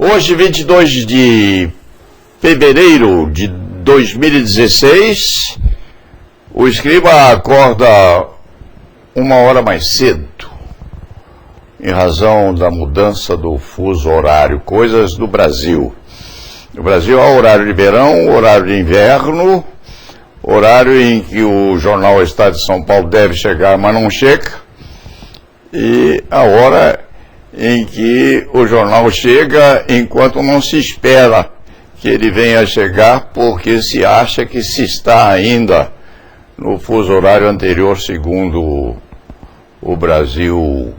Hoje, 22 de fevereiro de 2016, o escriba acorda uma hora mais cedo, em razão da mudança do fuso horário, coisas do Brasil. No Brasil há horário de verão, horário de inverno, horário em que o jornal Estado de São Paulo deve chegar, mas não chega, e a hora em que o jornal chega enquanto não se espera que ele venha a chegar, porque se acha que se está ainda no fuso horário anterior, segundo o Brasil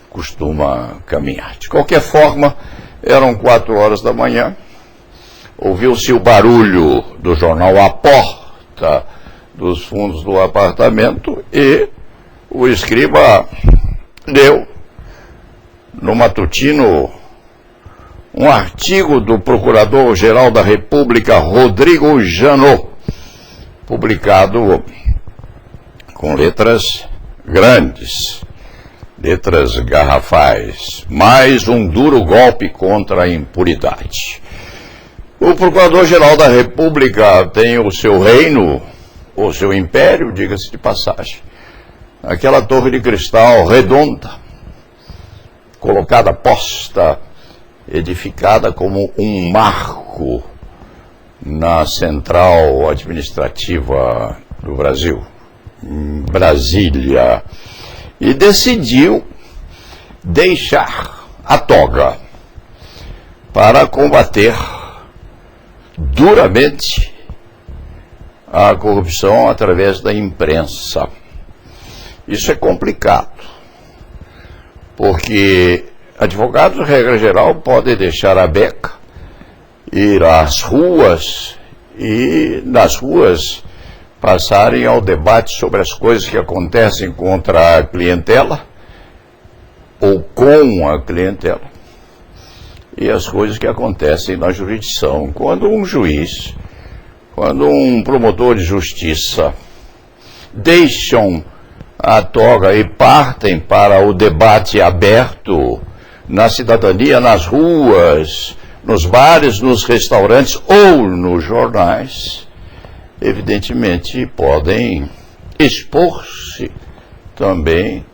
costuma caminhar. De qualquer forma, eram 4 horas da manhã, ouviu-se o barulho do jornal à porta dos fundos do apartamento e o escriba leu no matutino um artigo do Procurador-Geral da República, Rodrigo Janot, publicado com letras grandes, letras garrafais, mais um duro golpe contra a impunidade. O Procurador-Geral da República tem o seu reino, o seu império, diga-se de passagem, aquela torre de cristal redonda, colocada, posta, edificada como um marco na central administrativa do Brasil, em Brasília, e decidiu deixar a toga para combater duramente a corrupção através da imprensa. Isso é complicado, porque advogados, regra geral, podem deixar a beca, ir às ruas e nas ruas passarem ao debate sobre as coisas que acontecem contra a clientela ou com a clientela e as coisas que acontecem na jurisdição. Quando um juiz, quando um promotor de justiça deixam a toga e partem para o debate aberto na cidadania, nas ruas, nos bares, nos restaurantes ou nos jornais, evidentemente podem expor-se também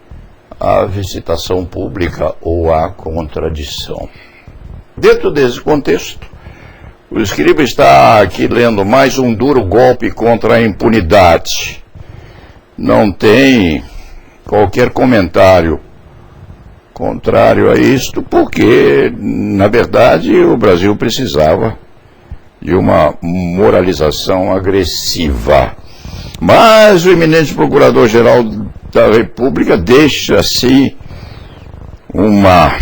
à visitação pública ou à contradição. Dentro desse contexto, o escriba está aqui lendo mais um duro golpe contra a impunidade. Não tem qualquer comentário contrário a isto, porque, na verdade, o Brasil precisava de uma moralização agressiva. Mas o eminente Procurador-Geral da República deixa, assim, uma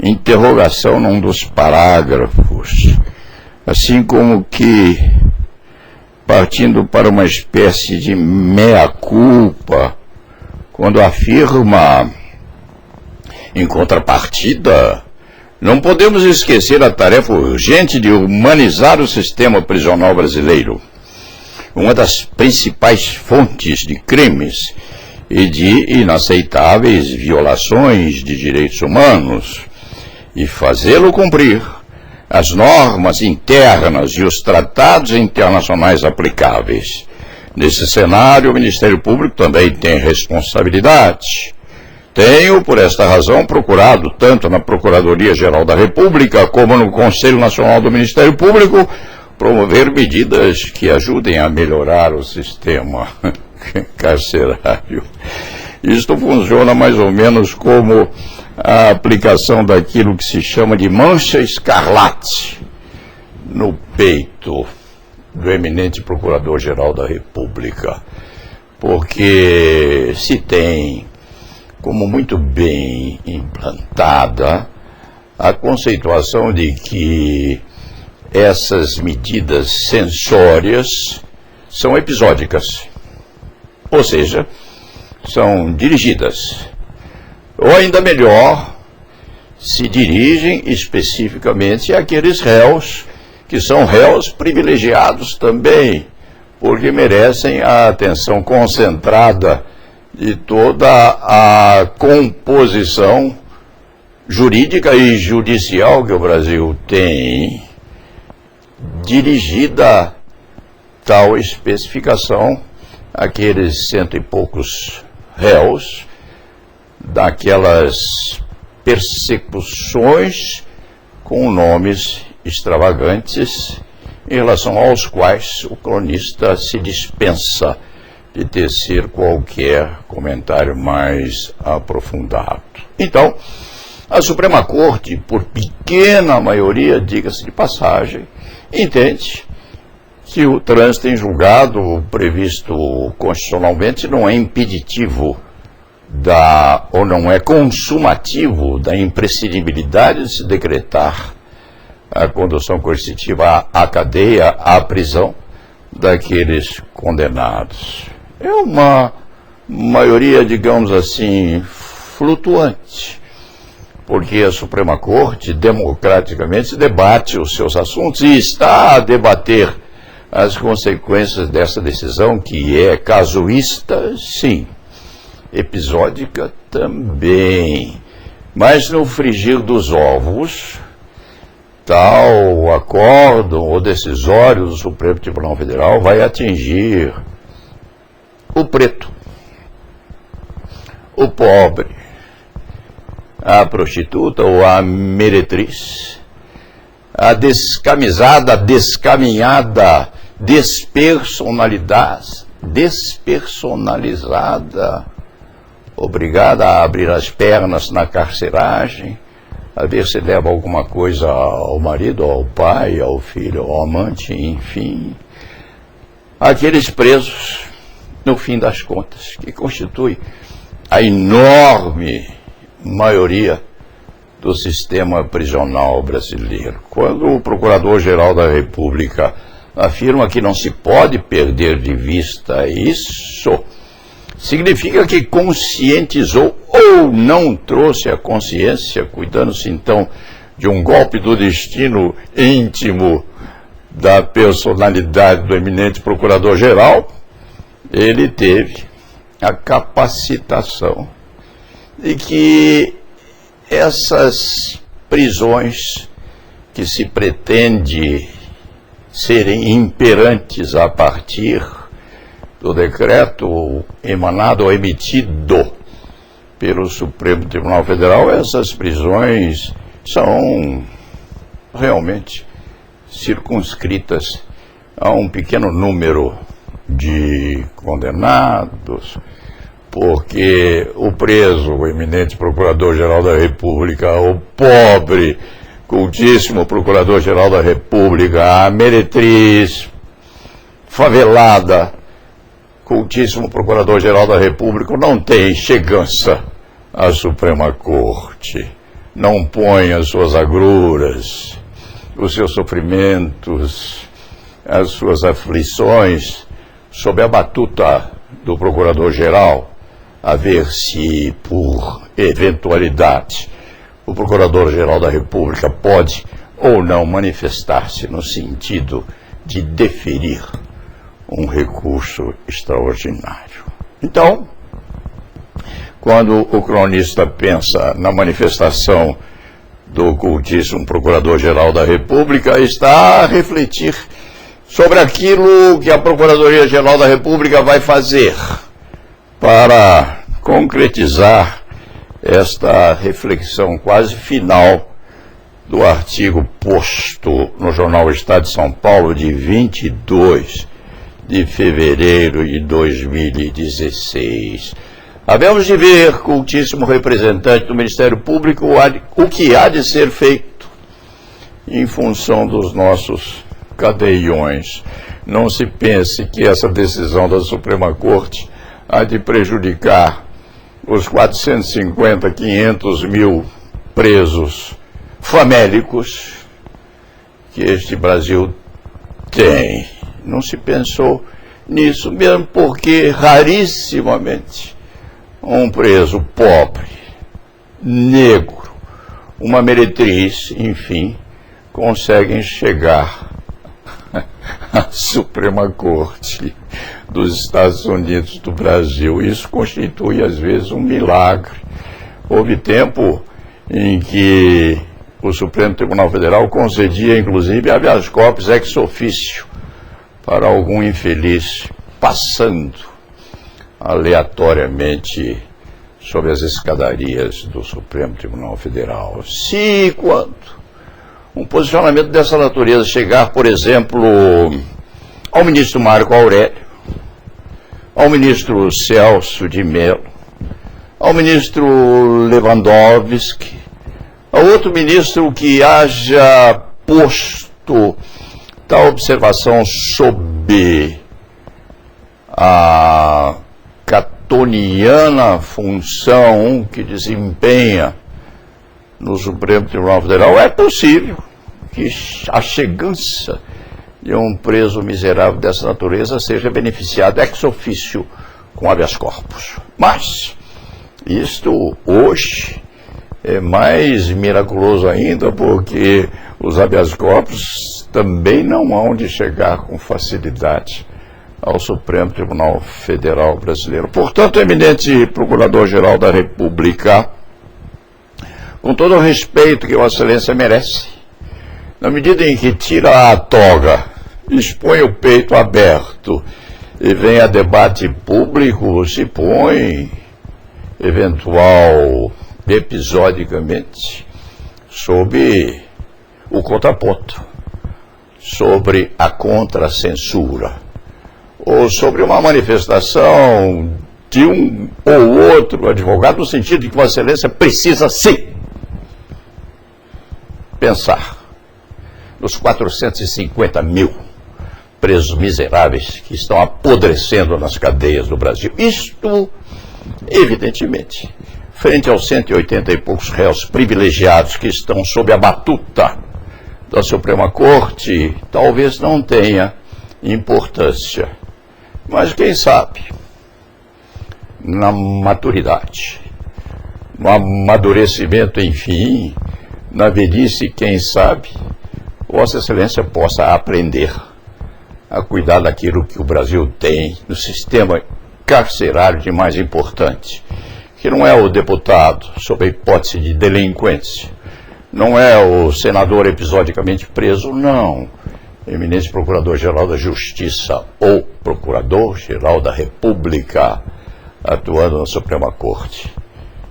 interrogação num dos parágrafos, assim como que partindo para uma espécie de meia-culpa, quando afirma, em contrapartida, não podemos esquecer a tarefa urgente de humanizar o sistema prisional brasileiro, uma das principais fontes de crimes e de inaceitáveis violações de direitos humanos, e fazê-lo cumprir as normas internas e os tratados internacionais aplicáveis. Nesse cenário, o Ministério Público também tem responsabilidade. Tenho, por esta razão, procurado, tanto na Procuradoria-Geral da República como no Conselho Nacional do Ministério Público, promover medidas que ajudem a melhorar o sistema carcerário. Isto funciona mais ou menos como a aplicação daquilo que se chama de mancha escarlate no peito do eminente Procurador-Geral da República, porque se tem como muito bem implantada a conceituação de que essas medidas censórias são episódicas, ou seja, são dirigidas, ou ainda melhor, se dirigem especificamente àqueles réus que são réus privilegiados também, porque merecem a atenção concentrada de toda a composição jurídica e judicial que o Brasil tem, dirigida tal especificação àqueles 100 e poucos réus daquelas persecuções com nomes extravagantes em relação aos quais o cronista se dispensa de tecer qualquer comentário mais aprofundado. Então, a Suprema Corte, por pequena maioria, diga-se de passagem, entende que o trânsito em julgado previsto constitucionalmente não é impeditivo ou não é consumativo da imprescindibilidade de se decretar a condução coercitiva à cadeia, à prisão daqueles condenados. É uma maioria, digamos assim, flutuante, porque a Suprema Corte democraticamente debate os seus assuntos e está a debater as consequências dessa decisão, que é casuísta, sim, episódica também, mas no frigir dos ovos, tal acórdão ou decisório do Supremo Tribunal Federal vai atingir o preto, o pobre, a prostituta ou a meretriz, a descamisada, a descaminhada, despersonalizada, obrigada a abrir as pernas na carceragem, a ver se leva alguma coisa ao marido, ao pai, ao filho, ao amante, enfim. Aqueles presos, no fim das contas, que constitui a enorme maioria do sistema prisional brasileiro. Quando o Procurador-Geral da República afirma que não se pode perder de vista isso, significa que conscientizou ou não trouxe a consciência, cuidando-se então de um golpe do destino íntimo da personalidade do eminente Procurador-Geral. Ele teve a capacitação de que essas prisões que se pretende serem imperantes a partir do decreto emanado ou emitido pelo Supremo Tribunal Federal, essas prisões são realmente circunscritas a um pequeno número de condenados, porque o preso, o eminente Procurador-Geral da República, o pobre, cultíssimo Procurador-Geral da República, a meretriz, favelada, cultíssimo Procurador-Geral da República, não tem chegança à Suprema Corte, não põe as suas agruras, os seus sofrimentos, as suas aflições sob a batuta do Procurador-Geral, a ver se, por eventualidade, o Procurador-Geral da República pode ou não manifestar-se no sentido de deferir um recurso extraordinário. Então, quando o cronista pensa na manifestação do cultíssimo Procurador-Geral da República, está a refletir sobre aquilo que a Procuradoria-Geral da República vai fazer para concretizar esta reflexão quase final do artigo posto no jornal Estado de São Paulo de 22 de fevereiro de 2016. Havemos de ver, cultíssimo representante do Ministério Público, o que há de ser feito em função dos nossos cadeiões. Não se pense que essa decisão da Suprema Corte há de prejudicar os 450, 500 mil presos famélicos que este Brasil tem. Não se pensou nisso, mesmo porque rarissimamente um preso pobre, negro, uma meretriz, enfim, conseguem chegar à Suprema Corte dos Estados Unidos do Brasil. Isso constitui, às vezes, um milagre. Houve tempo em que o Supremo Tribunal Federal concedia, inclusive, habeas corpus ex officio para algum infeliz passando aleatoriamente sobre as escadarias do Supremo Tribunal Federal. Se e quando um posicionamento dessa natureza chegar, por exemplo, ao ministro Marco Aurélio, ao ministro Celso de Mello, ao ministro Lewandowski, a outro ministro que haja posto tal observação sob a catoniana função que desempenha no Supremo Tribunal Federal, é possível que a chegança de um preso miserável dessa natureza seja beneficiado ex officio com habeas corpus. Mas isto hoje é mais miraculoso ainda, porque os habeas corpus também não hão de chegar com facilidade ao Supremo Tribunal Federal brasileiro. Portanto, eminente Procurador-Geral da República, com todo o respeito que Vossa Excelência merece, na medida em que tira a toga, expõe o peito aberto e vem a debate público, se põe episodicamente sob o contraponto, sobre a contracensura, ou sobre uma manifestação de um ou outro advogado, no sentido de que Vossa Excelência precisa sim pensar nos 450 mil presos miseráveis que estão apodrecendo nas cadeias do Brasil. Isto, evidentemente, frente aos 180 e poucos réus privilegiados que estão sob a batuta da Suprema Corte, talvez não tenha importância. Mas quem sabe, na maturidade, no amadurecimento, enfim, na velhice, quem sabe, Vossa Excelência possa aprender a cuidar daquilo que o Brasil tem no sistema carcerário de mais importante, que não é o deputado sob a hipótese de delinquência, não é o senador episodicamente preso, não. Eminente Procurador-Geral da Justiça ou Procurador-Geral da República atuando na Suprema Corte.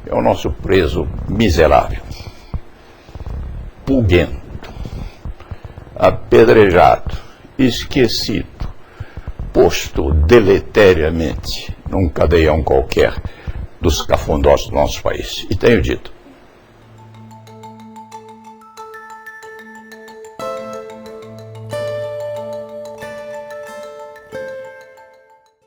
É o nosso preso miserável, pulguento, apedrejado, esquecido, posto deleteriamente num cadeião qualquer dos cafundós do nosso país. E tenho dito,